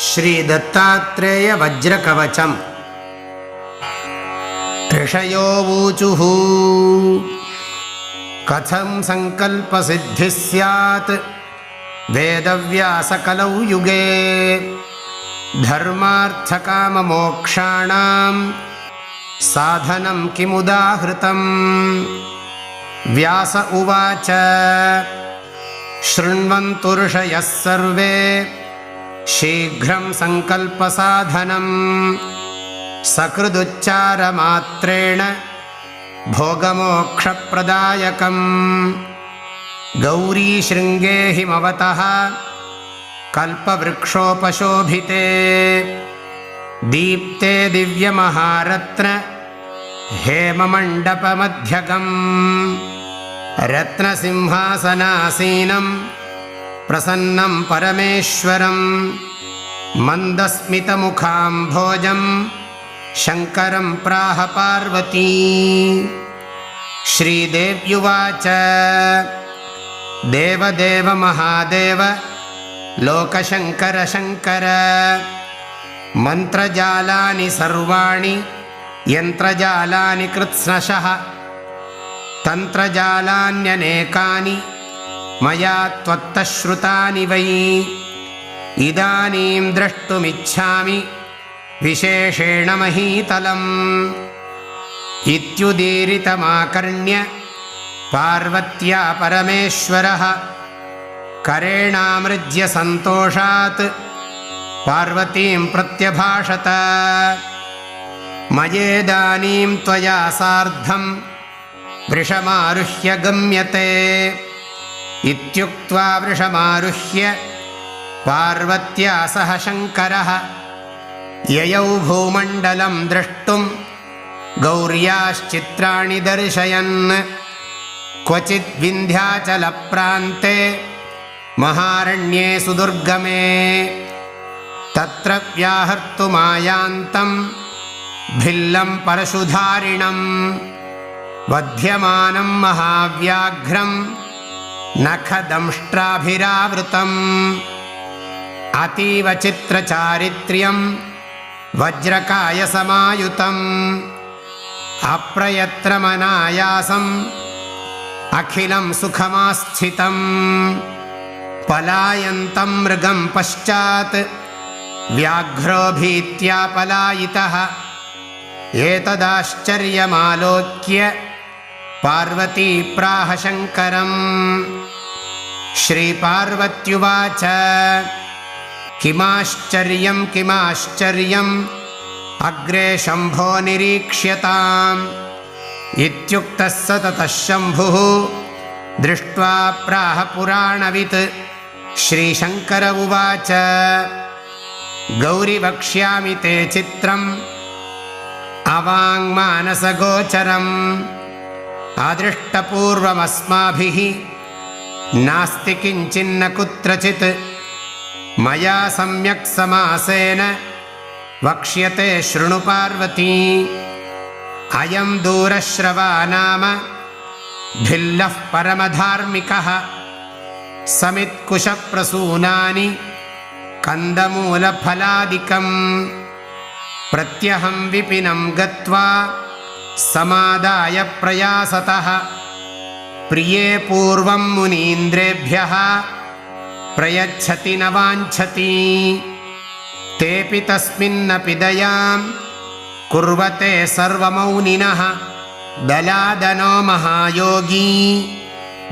ಶ್ರೀ ದತ್ತಾತ್ರೇಯ ವಜ್ರಕವಚಂ. ಋಷಯೋ ಊಚುಃ ಕಥಂ ಸಂಕಲ್ಪ ಸಿದ್ಧಿ ಸ್ಯಾತ್ ವೇದವ್ಯಾಸಕಲೌ ಯುಗೇ ಧರ್ಮಾರ್ಥಕಾಮ ಮೋಕ್ಷಾಣಾಂ ಸಾಧನಂ ಕಿಮುದಾಹೃತಂ. ವ್ಯಾಸ ಉವಾಚ ಶೃಣ್ವಂತು ಋಷಯಃ ಸರ್ವೇ ಶೀಘ್ರಂ ಸಂಕಲ್ಪ ಸಾಧನಂ ಸಕೃದುಚ್ಚಾರ ಮಾತ್ರೇಣ ಭೋಗಮೋಕ್ಷ ಪ್ರದಾಯಕಂ. ಗೌರೀ ಶೃಂಗೇ ಹಿಮವತಃ ಕಲ್ಪವೃಕ್ಷೋಪಶೋಭಿತೆ ದೀಪ್ತೆ ದಿವ್ಯಮಹಾರತ್ನ ಹೇಮಮಂಡಪಮಧ್ಯಗಂ. ರತ್ನಸಿಂಹಾಸನಾಸೀನಂ ಪ್ರಸನ್ನಂ ಪರಮೇಶ್ವರಂ ಮಂದಸ್ಮಿತಮುಖಾಂಭೋಜಂ ಶಂಕರಂ ಪ್ರಾಹ ಪಾರ್ವತೀ. ಶ್ರೀದೇವ್ಯುವಾಚ ದೇವದೇವ ಮಹಾದೇವ ಲೋಕಶಂಕರ ಶಂಕರ ಮಂತ್ರಜಾಲಾನಿ ಸರ್ವಾಣಿ ಯಂತ್ರಜಾಲಾನಿ ಕೃತ್ಸ್ನಶಃ ತಂತ್ರಜಾಲಾನ್ಯನೇಕಾನಿ ಮಯಾ ತ್ವತ್ತಃ ಶ್ರುತಾನಿ ವೈ. ಇದಾನೀಂ ದ್ರಷ್ಟುಮಿಚ್ಛಾಮಿ ವಿಶೇಷೇಣ ಮಹೀತಲಂ. ಇತ್ಯುದೀರಿತಮಾಕರ್ಣ್ಯ ಪಾರ್ವತ್ಯಾ ಪರಮೇಶ್ವರಃ ಕರೇಣಾಮೃಜ್ಯ ಸಂತೋಷಾತ್ ಪಾರ್ವತೀಂ ಪ್ರತ್ಯಭಾಷತ. ಮಯೇದಾನೀಂ ತ್ವಯಾ ಸಾರ್ಧಂ ವೃಷಮಾರುಹ್ಯ ಗಮ್ಯತೆ. ಇತ್ಯುಕ್ತ್ವಾ ವೃಷಮಾರುಹ್ಯ ಪಾರ್ವತ್ಯಾ ಸಹ ಶಂಕರಃ ಯಯೌ ಭೂಮಂಡಲಂ ದ್ರಷ್ಟುಂ ಗೌರ್ಯಾಶ್ಚಿತ್ರಾಣಿ ದರ್ಶಯನ್. ಕ್ವಚಿತ್ ವಿಂಧ್ಯಾಚಲ ಪ್ರಾಂತೆ ಮಹಾರಣ್ಯೇ ಸುದುರ್ಗಮೇ ತತ್ರ ವ್ಯಾಹರ್ತುಮಾಯಾಂತಂ ಭಿಲ್ಲಂ ಪರಶುಧಾರಿಣಂ ವಧ್ಯಮಾನಂ ಮಹಾವ್ಯಾಘ್ರಂ ನಖದಂಷ್ಟ್ರಾಭಿರಾವೃತಂ. ಅತೀವ ಚಿತ್ರಚಾರಿತ್ರ್ಯಂ ವಜ್ರಕಾಯ ಸಮಾಯುತಂ ಅಪ್ರಯತ್ನಮನಾಯಾಸಂ ಅಖಿಲಂ ಸುಖಮಾಸ್ಥಿತಂ. ಪಲಾಯಂತಂ ಮೃಗಂ ಪಶ್ಚಾತ್ ವ್ಯಾಘ್ರೋ ಭೀತ್ಯಾ ಪಲಾಯಿತಃ. ಏತದಾಶ್ಚರ್ಯಮಾಲೋಕ್ಯ ಪಾರ್ವತೀ ಪ್ರಾಹ ಶಂಕರಂ. ಶ್ರೀಪಾರ್ವತ್ಯುವಾಚ ಕಿಮಾಶ್ಚರ್ಯಂ ಕಿಮಾಶ್ಚರ್ಯಂ ಅಗ್ರೇ ಶಂಭೋ ನಿರೀಕ್ಷ್ಯತಾಂ. ಇತ್ಯುಕ್ತಃ ಸ ತತಃ ಶಂಭುಃ ದೃಷ್ಟ್ವಾ ಪ್ರಾಹ ಪುರಾಣವಿತ್. ಶ್ರೀಶಂಕರ ಉವಾಚ ಗೌರಿ ವಕ್ಷ್ಯಾಮಿ ತೇ ಚಿತ್ರಂ ಅವಾಂಗ್ಮಾನಸಗೋಚರಂ ಅದೃಷ್ಟಪೂರ್ವಮಸ್ಮಾಭಿಃ ನಾಸ್ತಿ ಕಿಂಚಿನ್ನ ಕುತ್ರಚಿತ್. ಮಯಾ ಸಮ್ಯಕ್ ಸಮಾಸೇನ ವಕ್ಷ್ಯತೆ ಶೃಣು ಪಾರ್ವತೀ. ಅಯಂ ದೂರಶ್ರವಾ ನಾಮ ಭಿಲ್ಲಃ ಪರಮಧಾರ್ಮಿಕಃ ಸಮಿತ್ಕುಶಪ್ರಸೂನಾನಿ ಕಂದಮೂಲಫಲಾದಿಕಂ. ಪ್ರತ್ಯಹಂ ವಿಪಿನಂ ಗತ್ವಾ ಸಮಾದಾಯ ಪ್ರಯಾಸತಃ ಪ್ರಿಯೇ ಪೂರ್ವಂ ಮುನೀಂದ್ರೇಭ್ಯಃ ಪ್ರಯಚ್ಛತಿ ನ ವಾಂಛತಿ. ತೇಪಿ ತಸ್ಮಿನ್ನಪಿ ದಯಾಂ ಕುರ್ವತೆ ಸರ್ವಮೌನಿನಃ. ದಲಾದನೋ ಮಹಾಯೋಗೀ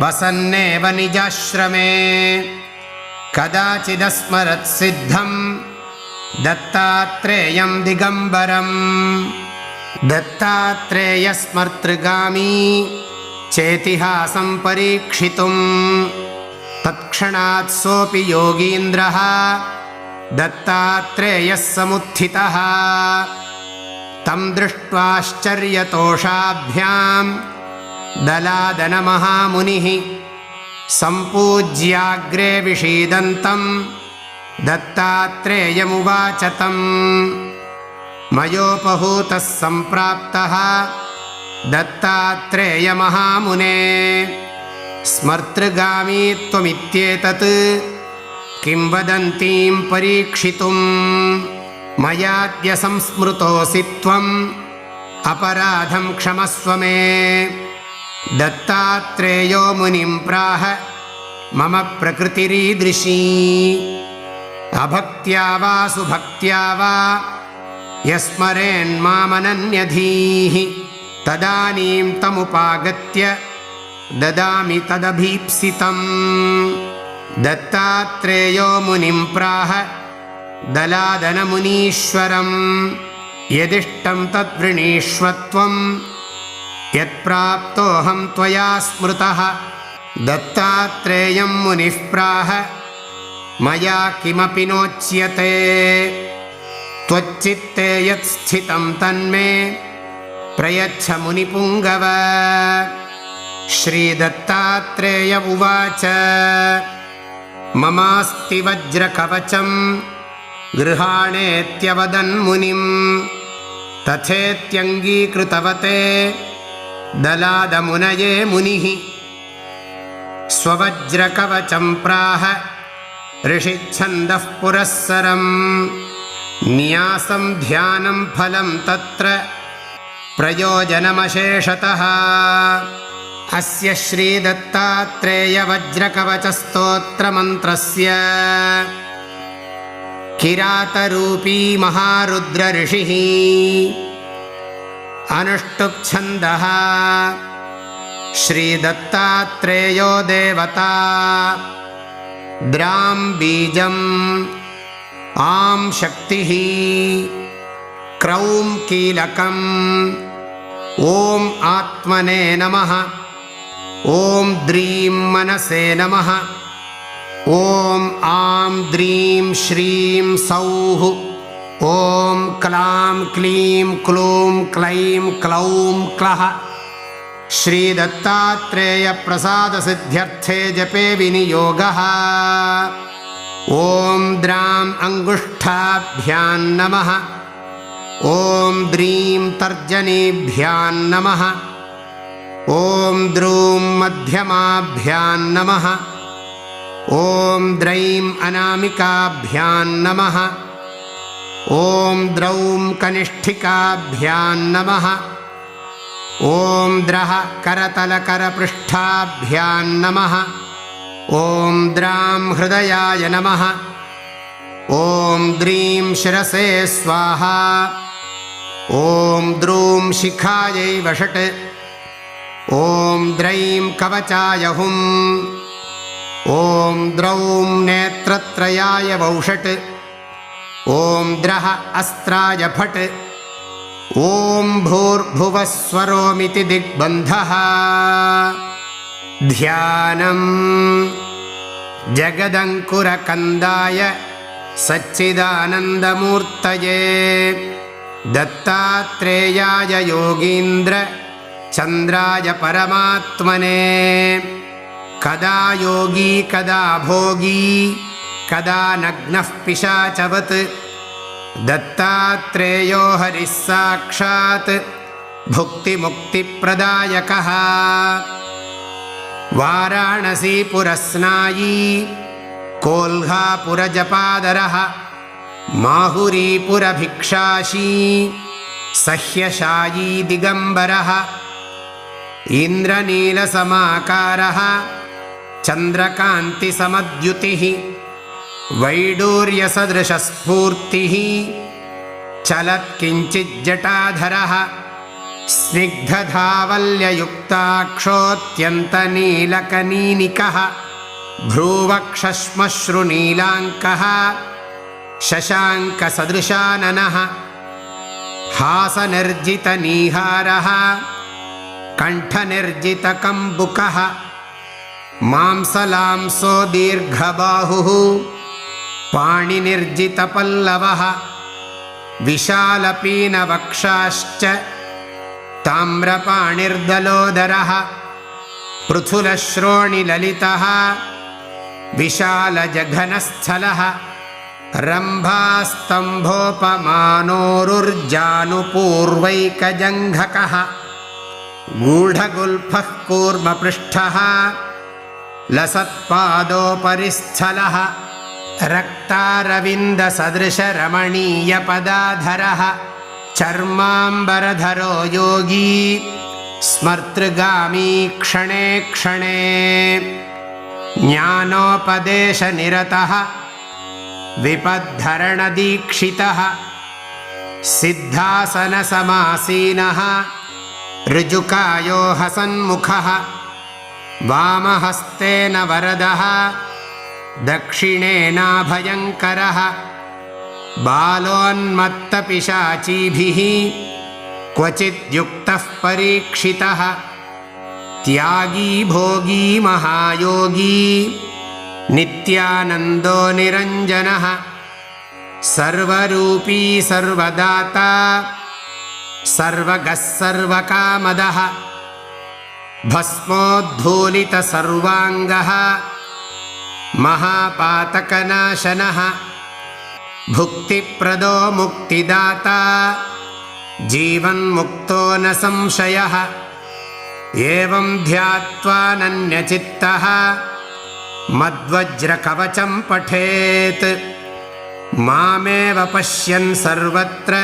ವಸನ್ನೇವ ನಿಜಾಶ್ರಮೇ ಕದಾಚಿದಸ್ಮರತ್ ಸಿದ್ಧಂ ದತ್ತಾತ್ರೇಯಂ ದಿಗಂಬರಂ. ದತ್ತಾತ್ರೇಯ ಸ್ಮರ್ತೃಗಾಮೀ ಚೇತಿಹಾಸಂ ಪರೀಕ್ಷಿತುಂ. ತತ್ಕ್ಷಣಾತ್ ಸೋಪಿ ಯೋಗೀಂದ್ರಃ ದತ್ತಾತ್ರೇಯಃ ಸಮುತ್ಥಿತಃ. ತಂ ದೃಷ್ಟ್ವಾಶ್ಚರ್ಯತೋಷಾಭ್ಯಾಂ ದಲಾದನ ಮಹಾಮುನಿಃ ಸಂಪೂಜ್ಯಾಗ್ರೇ ವಿಷೀದಂತಂ ದತ್ತಾತ್ರೇಯಮುವಾಚ ತಂ. ಮಯೋಪಹೂತಃ ಸಂಪ್ರಾಪ್ತಃ ದತ್ತಾತ್ರೇಯ ಮಹಾಮುನೇ ಸ್ಮರ್ತೃಗಾಮೀ ತ್ವಮಿತ್ಯೇತತ್ किं वदन्तीं परीक्षितुं मयाद्य संस्मृतोऽसि त्वम् अपराधं क्षमस्व मे। दत्तात्रेयो मुनिं प्राह मम प्रकृतिरीदृशी अभक्त्या वा सुभक्त्या वा यस्मरेन्मामनन्यधीः तदानीं तमुपागत्य ददामि तदभीप्सितम्। दत्तात्रेयो मुनिं प्राह दलादनमुनीश्वरम् यदिष्टं तद्वृणीष्व त्वं यत्प्राप्तोऽहं त्वया स्मृतः। दत्तात्रेयं मुनिः प्राह मया किमपि नोच्यते त्वच्चित्ते यत्स्थितं तन्मे प्रयच्छ मुनिपुङ्गव। श्रीदत्तात्रेय उवाच ममास्ति वज्रकवचं गृहाणेत्यवदन्मुनिं तथेत्यङ्गीकृतवते दलादमुनये मुनिः। स्ववज्रकवचं प्राह ऋषिच्छन्दः पुरःसरं न्यासं ध्यानं फलं तत्र प्रयोजनमशेषतः। अस्य श्रीदत्तात्रेयवज्रकवचस्तोत्रमन्त्रस्य किरातरूपी महारुद्र ऋषिः अनुष्टुप्छन्दः श्रीदत्तात्रेयो देवता। द्रां बीजम् आं शक्तिः क्रौं कीलकम् ॐ आत्मने नमः। ॐ द्रीं मनसे नमः। ॐ आं द्रीं श्रीं सौः ॐ क्लां क्लीं क्लूं क्लैं क्लौं क्लः। श्रीदत्तात्रेयप्रसादसिद्ध्यर्थे जपे विनियोगः। ॐ द्रां अङ्गुष्ठाभ्यां नमः। ॐ द्रीं तर्जनीभ्यां नमः। ॐ द्रूं मध्यमाभ्यां नमः। ॐ द्रैं अनामिकाभ्यां नमः। ॐ द्रौं कनिष्ठिकाभ्यां नमः। ॐ द्रः करतलकरपृष्ठाभ्यां नमः। ॐ द्रां हृदयाय नमः। ॐ द्रीं शिरसे स्वाहा। ॐ द्रूं शिखायै वषट्। ॐ द्रैं कवचाय हुं। ॐ द्रौं नेत्रत्रयाय वौषट्। ॐ द्रः अस्त्राय फट्। ॐ भूर्भुवः स्वरोमिति दिग्बन्धः। ध्यानम् जगदङ्कुरकन्दाय सच्चिदानन्दमूर्तये दत्तात्रेयाय योगीन्द्र चन्द्राय परमात्मने। कदा योगी कदा भोगी कदा नग्नः पिशाचवत् दत्तात्रेयो हरिः साक्षात् भुक्तिमुक्तिप्रदायकः। वाराणसीपुरस्नायी कोल्हापुरजपादरः माहुरीपुरभिक्षाशी सह्यशायी दिगम्बरः इन्द्रनीलसमाकारः चन्द्रकान्तिसमद्युतिः वैडूर्यसदृशस्फूर्तिः चलत्किञ्चिज्जटाधरः स्निग्धधावल्ययुक्ताक्षोऽत्यन्तनीलकनीनिकः भ्रूवक्षश्मश्रुनीलाङ्कः शशाङ्कसदृशाननः हासनिर्जितनीहारः कण्ठनिर्जितकम्बुकः मांसलांसो दीर्घबाहुः पाणिनिर्जितपल्लवः विशालपीनवक्षाश्च ताम्रपाणिर्दलोदरः पृथुलश्रोणिललितः विशालजघनस्थलः रम्भास्तम्भोपमानोरुर्जानुपूर्वैकजङ्घकः गूढगुल्फः कूर्मपृष्ठः लसत्पादोपरिस्थलः रक्तारविन्दसदृशरमणीयपदाधरः चर्माम्बरधरो योगी स्मर्तृगामी क्षणे क्षणे ज्ञानोपदेशनिरतः विपद्धरणदीक्षितः सिद्धासनसमासीनः ऋजुकायो हसन्मुखः वामहस्तेन वरदः दक्षिणेनाभयङ्करः बालोन्मत्तपिशाचीभिः क्वचिद्युक्तः परीक्षितः त्यागी भोगी महायोगी नित्यानन्दो निरञ्जनः सर्वरूपी सर्वदाता सर्वगः सर्वकामदः भस्मोद्धूलितसर्वाङ्गः महापातकनाशनः भुक्तिप्रदो मुक्तिदाता जीवन्मुक्तो न संशयः एवं ध्यात्वानन्यचित्तः मद्वज्रकवचं पठेत् मामेव पश्यन् सर्वत्र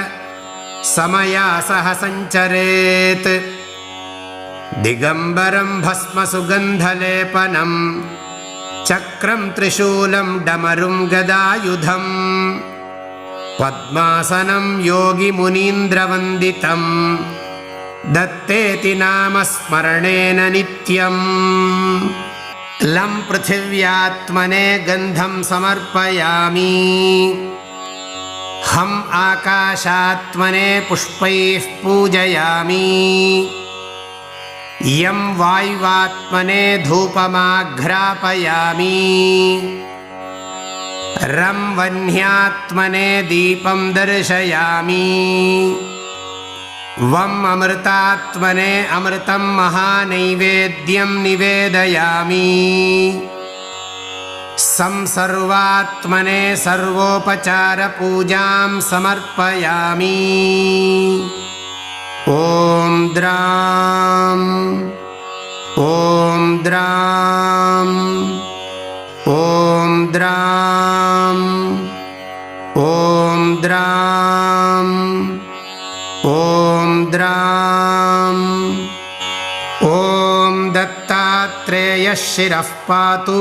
समया सह सञ्चरेत् दिगम्बरं भस्मसुगन्धलेपनं चक्रं त्रिशूलं डमरुं गदायुधं पद्मासनं योगिमुनीन्द्रवन्दितं दत्तेति नाम स्मरणेन नित्यम् लं पृथिव्यात्मने गन्धं समर्पयामि हम आकाशात्मने पुष्पैः पूजयामि यं वायुवात्मने धूपमाघ्रापयामि रं वह्न्यात्मने दीपं दर्शयामि वं अमृतात्मने अमृतं महानैवेद्यं निवेदयामि संसर्वात्मने सर्वोपचारपूजां समर्पयामि ॐ द्रां ॐ द्रां ॐ द्रां ॐ द्रां ॐ द्रां ॐ दत्तात्रेयः शिरः पातु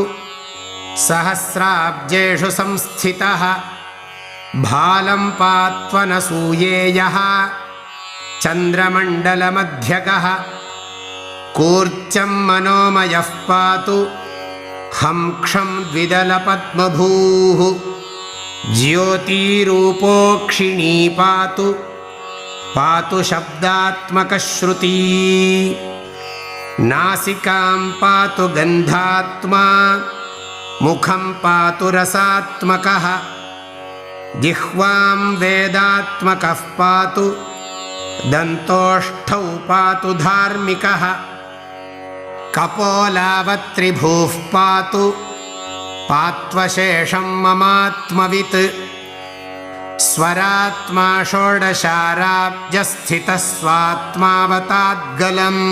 सहस्राब्जेषु संस्थितः भालं पात्वनसूयेयः चन्द्रमण्डलमध्यगः कूर्चं मनोमयः पातु हंक्षं द्विदलपद्मभूः ज्योतिरूपोक्षिणी पातु पातु शब्दात्मकश्रुती नासिकां पातु गन्धात्मा मुखं पातु रसात्मकः जिह्वां वेदात्मकः पातु दन्तोष्ठौ पातु धार्मिकः कपोलावत्रिभुः पातु पात्वशेषं ममात्मवित् स्वरात्मा षोडशाराब्जस्थितः स्वात्मावताद्गलम्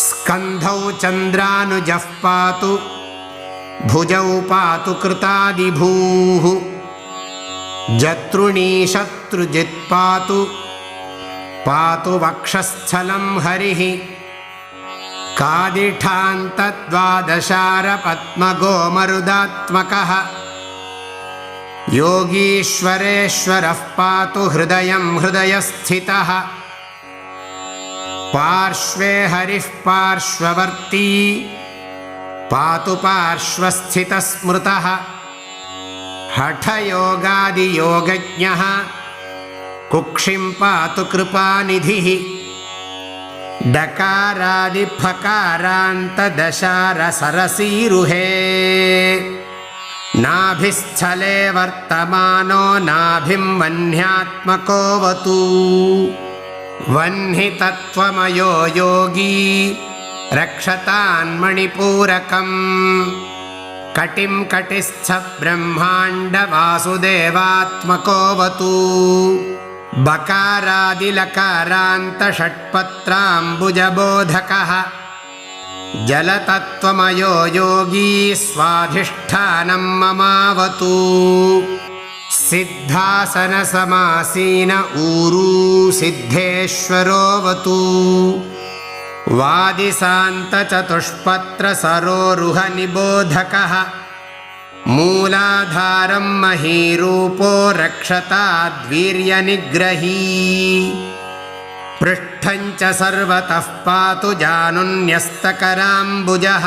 स्कन्धौ चन्द्रानुजः पातु भुजौ पातु कृतादिभूः जतृणी शत्रुजित् पातु पातु वक्षस्थलं हरिः कादिठान्तद्वादशारपद्मगोमरुदात्मकः योगीश्वरेश्वरः पातु हृदयं हृदयस्थितः पार्श्वे हरिः पार्श्ववर्ती पातु पार्श्वस्थितस्मृतः हठयोगादियोगज्ञः कुक्षिं पातु कृपानिधिः डकारादिफकारान्तदशारसरसीरुहे नाभिस्थले वर्तमानो नाभिं वह्न्यात्मकोऽवतु वह्नितत्त्वमयो योगी रक्षतान्मणिपूरकम् कटिं कटिस्थब्रह्माण्डवासुदेवात्मकोऽवतु बकारादिलकारान्तषट्पत्राम्बुजबोधकः जलतत्त्वमयो योगी स्वाधिष्ठानं ममावतु सिद्धासनसमासीन ऊरू सिद्धेश्वरोऽवतु वादिसान्तचतुष्पत्रसरोरुहनिबोधकः मूलाधारं महीरूपो रक्षताद्वीर्यनिग्रही पृष्ठं च सर्वतः पातु जानुन्यस्तकराम्बुजः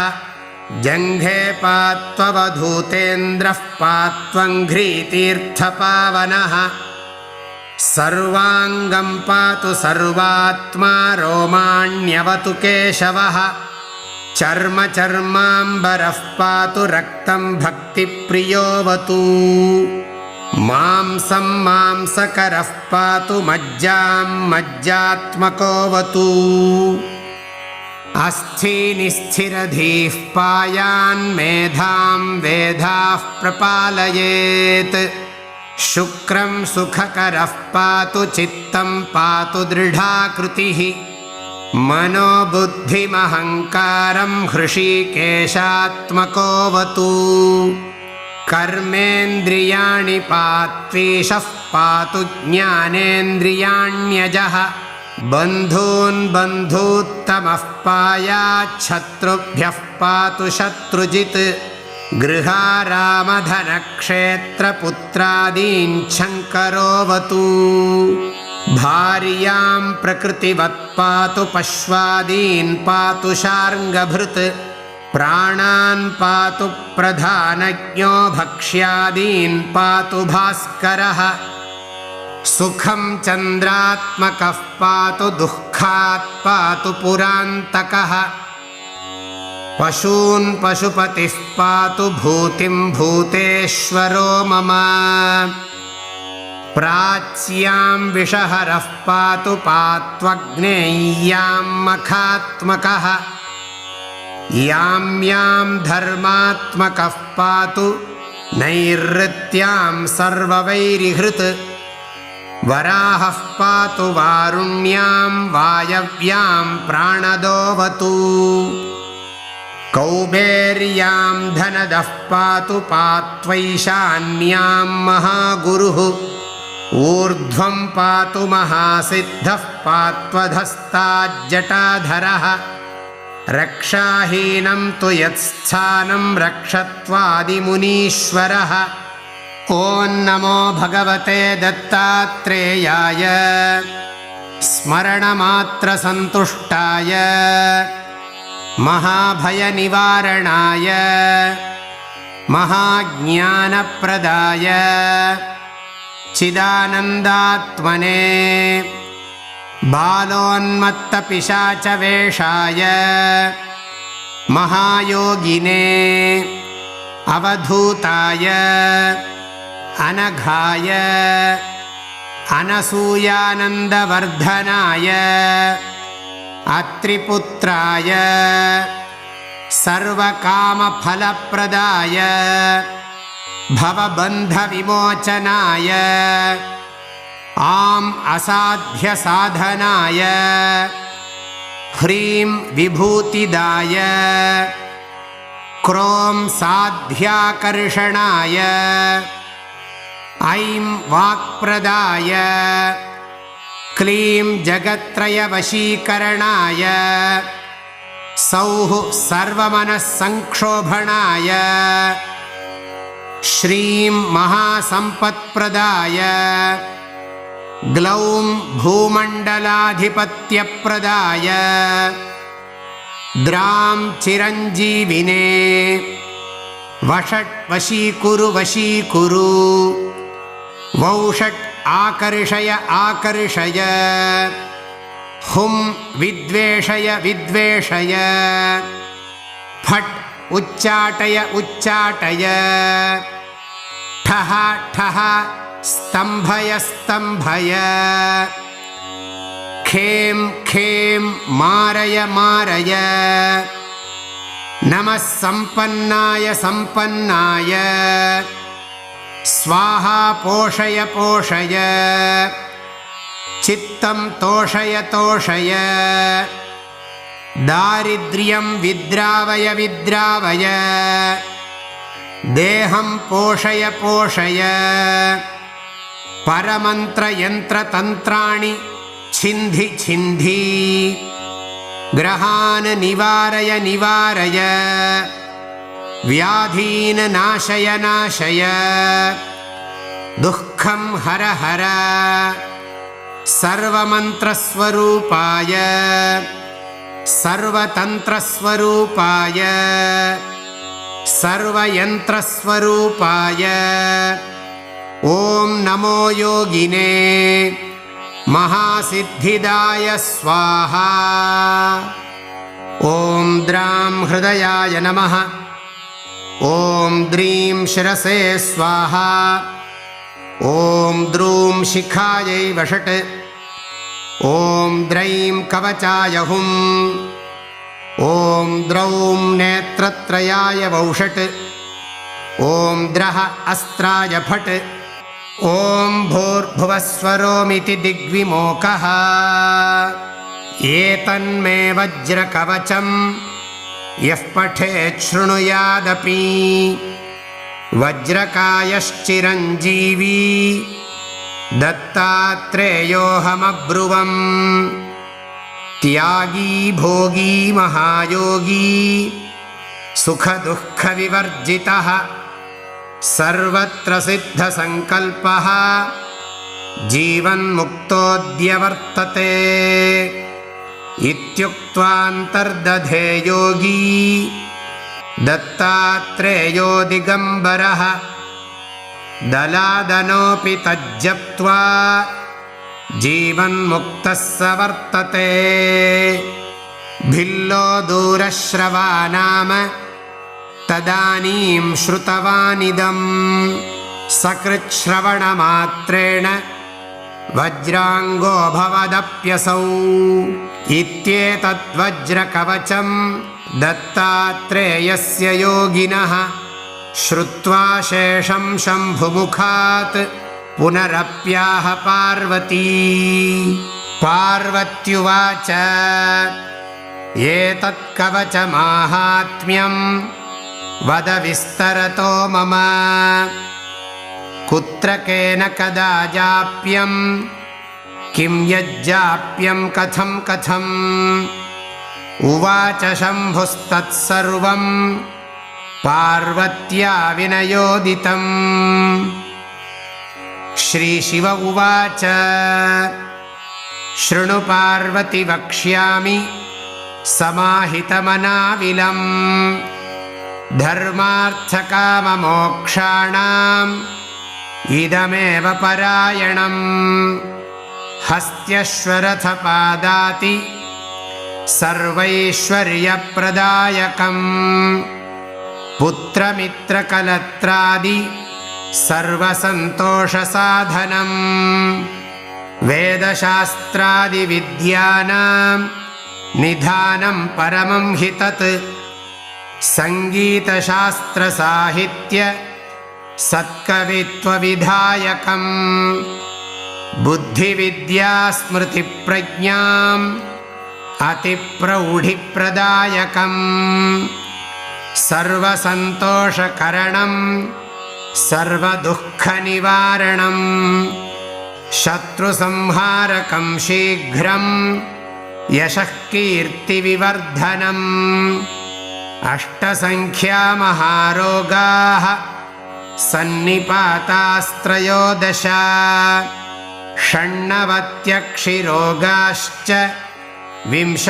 जङ्घे पात्ववधूतेन्द्रः पात्वङ्घ्रीतीर्थपावनः सर्वाङ्गं पातु सर्वात्मा रोमाण्यवतु केशवः चर्माम्बरः पातु रक्तं भक्तिप्रियोऽवतु मांसं मांसकरः पातु मज्जां मज्जात्मकोऽवतु अस्थिनिस्थिरधीः पायान् मेधां वेधाः प्रपालयेत् शुक्रं सुखकरः पातु चित्तं पातु दृढाकृतिः मनोबुद्धिमहङ्कारं हृषीकेशात्मकोऽवतु कर्मेन्द्रियाणि पात्वीशः पातु ज्ञानेन्द्रियाण्यजः बन्धून् बन्धूत्तमः पायाच्छत्रुभ्यः पातु शत्रुजित् गृहारामधनक्षेत्रपुत्रादीन् शङ्करोऽवतु भार्यां प्रकृतिवत् पातु पश्वादीन् पातु शार्ङ्गभृत् प्राणान् पातु प्रधानज्ञो भक्ष्यादीन् पातु भास्करः सुखं चन्द्रात्मकः पातु दुःखात् पातु पुरान्तकः पशून् पशुपतिः पातु भूतिं भूतेश्वरो मम प्राच्यां विषहरः पातु पात्वग्नेय्यां मखात्मकः यां यां धर्मात्मकः पातु नैऋत्यां सर्ववैरिहृत् वराहः पातु वारुण्यां वायव्यां प्राणदोऽवतु कौबेर्यां धनदः पातु पात्वैशान्यां महागुरुः ऊर्ध्वं पातु महासिद्धः पात्वधस्ताज्जटाधरः रक्षाहीनं तु यत्स्थानं रक्षत्वादिमुनीश्वरः ॐ नमो भगवते दत्तात्रेयाय स्मरणमात्रसन्तुष्टाय महाभयनिवारणाय महाज्ञानप्रदाय चिदानन्दात्मने बालोन्मत्तपिशाचवेषाय महायोगिने अवधूताय अनघाय अनसूयानन्दवर्धनाय अत्रिपुत्राय सर्वकामफलप्रदाय भवबन्धविमोचनाय आम् असाध्यसाधनाय ह्रीं विभूतिदाय क्रों साध्याकर्षणाय ऐं वाक्प्रदाय क्लीं जगत्त्रयवशीकरणाय सौः सर्वमनस्संक्षोभणाय श्रीं महासम्पत्प्रदाय ग्लौं भूमण्डलाधिपत्यप्रदाय द्रां चिरञ्जीविने वषट् वशीकुरु वशीकुरु वौषट् आकर्षय आकर्षय हुं विद्वेषय विद्वेषय फट् उच्चाटय उच्चाटय ठः ठः स्तम्भय स्तम्भय खें खें मारय मारय नमः सम्पन्नाय सम्पन्नाय स्वाहा पोषय पोषय चित्तं तोषय तोषय दारिद्र्यं विद्रावय विद्रावय देहं पोषय पोषय परमन्त्रयन्त्रतन्त्राणि छिन्धि छिन्धि ग्रहान् निवारय निवारय व्याधीन् नाशय नाशय दुःखं हर हर सर्वमन्त्रस्वरूपाय सर्वतन्त्रस्वरूपाय सर्वयन्त्रस्वरूपाय ॐ नमो योगिने महासिद्धिदाय स्वाहा। ॐ द्रां हृदयाय नमः। ॐ द्रीं शिरसे स्वाहा। ॐ द्रूं शिखायै वषट्। ॐ द्रैं कवचाय हुम्। ॐ द्रौं नेत्रत्रयाय वौषट्। ॐ द्रः अस्त्राय फट्। ॐ भूर्भुवस्वरोमिति दिग्विमोकः एतन्मे वज्रकवचं यः पठेत् शृणुयादपि वज्रकायश्चिरञ्जीवी दत्तात्रेयोऽहमब्रुवम् त्यागी भोगी महायोगी सुखदुःखविवर्जितः सर्वत्र सिद्धसङ्कल्पः जीवन्मुक्तोऽद्य इत्युक्त्वान्तर्दधे योगी दत्तात्रेयो दिगम्बरः दलादनोऽपि तज्जप्त्वा जीवन्मुक्तः स वर्तते। भिल्लो दूरश्रवा नाम तदानीं श्रुतवानिदं सकृच्छ्रवणमात्रेण वज्राङ्गो भवदप्यसौ इत्येतद्वज्रकवचं दत्तात्रेयस्य योगिनः श्रुत्वा शेषं शम्भुमुखात् पुनरप्याह पार्वती। पार्वत्युवाच एतत्कवचमाहात्म्यं वद विस्तरतो मम कुत्र केन कदा जाप्यं किं यज्जाप्यं कथं कथम् उवाच शम्भुस्तत्सर्वं पार्वत्या विनयोदितम्। श्रीशिव उवाच शृणु पार्वति वक्ष्यामि समाहितमनाविलम् धर्मार्थकाममोक्षाणाम् इदमेव परायणम् हस्त्यश्वरथपादाति सर्वैश्वर्यप्रदायकम् पुत्रमित्रकलत्रादि सर्वसन्तोषसाधनम् वेदशास्त्रादिविद्यानां निधानं परमं हि तत् संगीतशास्त्रसाहित्य सत्कवित्वविधायकम् बुद्धिविद्यास्मृतिप्रज्ञाम् अतिप्रौढिप्रदायकम् सर्वसन्तोषकरणम् सर्वदुःखनिवारणम् शत्रुसंहारकं शीघ्रं यशः कीर्तिविवर्धनम् अष्टसङ्ख्यामहारोगाः सन्निपातास्त्रयोदश षण्णवत्यक्षिरोगाश्च विंशतिर्मेहरोगकाः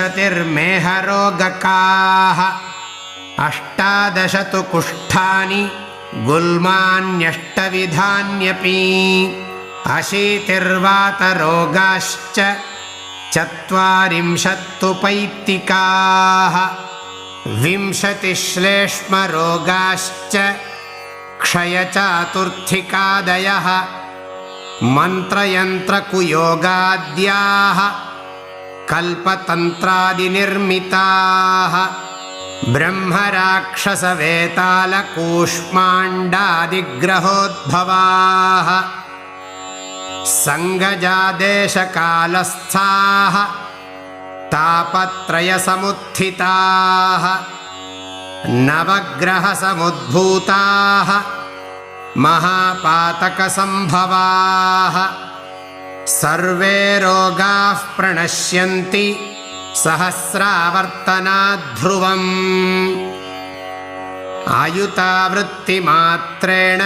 अष्टादश तु कुष्ठानि गुल्मान्यष्टविधान्यपि अशीतिर्वातरोगाश्च चत्वारिंशत्तु पैत्तिकाः विंशतिश्लेष्मरोगाश्च क्षयचातुर्थिकादयः मन्त्रयन्त्रकुयोगाद्याः कल्पतन्त्रादिनिर्मिताः ब्रह्मराक्षसवेतालकूष्माण्डादिग्रहोद्भवाः सङ्गजादेशकालस्थाः तापत्रयसमुत्थिताः नवग्रहसमुद्भूताः महापातकसम्भवाः सर्वे रोगाः प्रणश्यन्ति सहस्रावर्तनाद्ध्रुवम् आयुतावृत्तिमात्रेण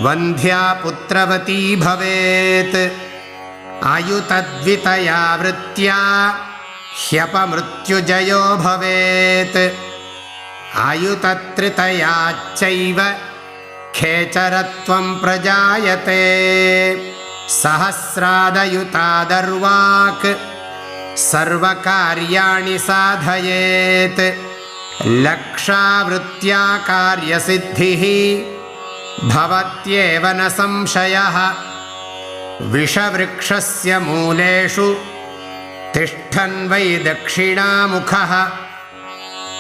वन्ध्या पुत्रवती भवेत् आयुतद्वितया वृत्त्या ह्यपमृत्युजयो भवेत् आयुतत्रितयाच्चैव खेचरत्वं प्रजायते सहस्रादयुतादर्वाक् सर्वकार्याणि साधयेत् लक्षावृत्त्या कार्यसिद्धिः भवत्येव न संशयः विषवृक्षस्य मूलेषु तिष्ठन् वै दक्षिणामुखः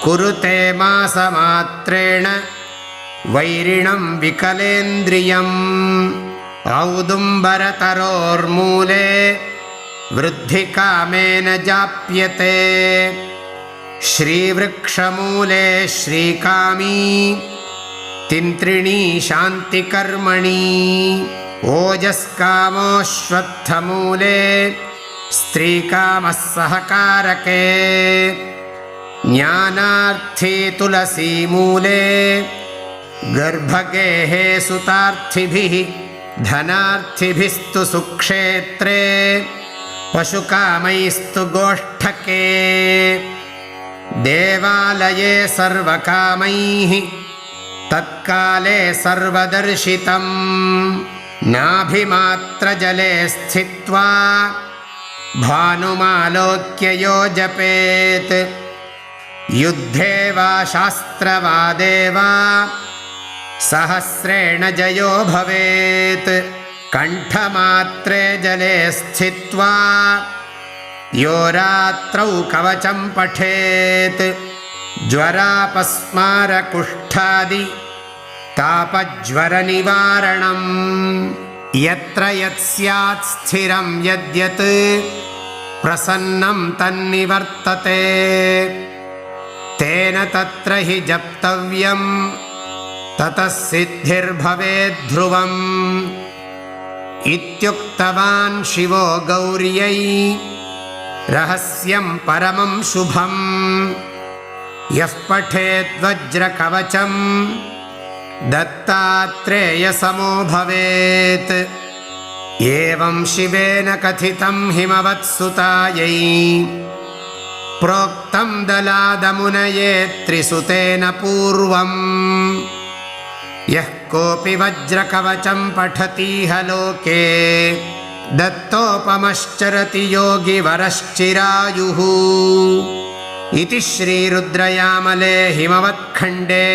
कुरुते मासमात्रेण वैरिणं विकलेन्द्रियम् औदुम्बरतरोर्मूले वृद्धिकामेन जाप्यते श्रीवृक्षमूले श्रीकामी तिन्त्रिणी शान्तिकर्मणि ओजस्कामोऽश्वत्थमूले स्त्रीकामः सहकारके ज्ञानार्थी तुलसीमूले गर्भगेहे सुतार्थिभिः धनार्थिभिस्तु सुक्षेत्रे पशुकामैस्तु गोष्ठके देवालये सर्वकामैः तत्काले सर्वदर्शितम् नाभिमात्रजले स्थित्वा भानुमालोक्य यो जपेत् युद्धे वा शास्त्रवादे वा सहस्रेण जयो भवेत् कण्ठमात्रे जले स्थित्वा यो रात्रौ कवचं पठेत् ज्वरापस्मारकुष्ठादि तापज्वरनिवारणम् यत्र यत्स्यात् स्थिरं यद्यत् प्रसन्नं तन्निवर्तते तेन तत्र हि जप्तव्यम् ततः सिद्धिर्भवेद्ध्रुवम् इत्युक्तवान् शिवो गौर्यै रहस्यं परमं शुभम् यः पठेद्वज्रकवचं दत्तात्रेयसमो भवेत् एवं शिवेन कथितं हिमवत्सुतायै प्रोक्तं दलादमुनये त्रिसुतेन पूर्वम् यः कोऽपि वज्रकवचं पठतीह लोके दत्तोपमश्चरति योगिवरश्चिरायुः इति श्रीरुद्रयामले हिमवत्खण्डे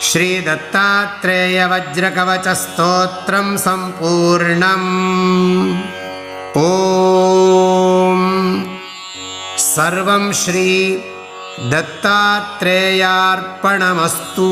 श्रीदत्तात्रेयवज्रकवचस्तोत्रं सम्पूर्णम्। ॐ सर्वं श्री दत्तात्रेयार्पणमस्तु।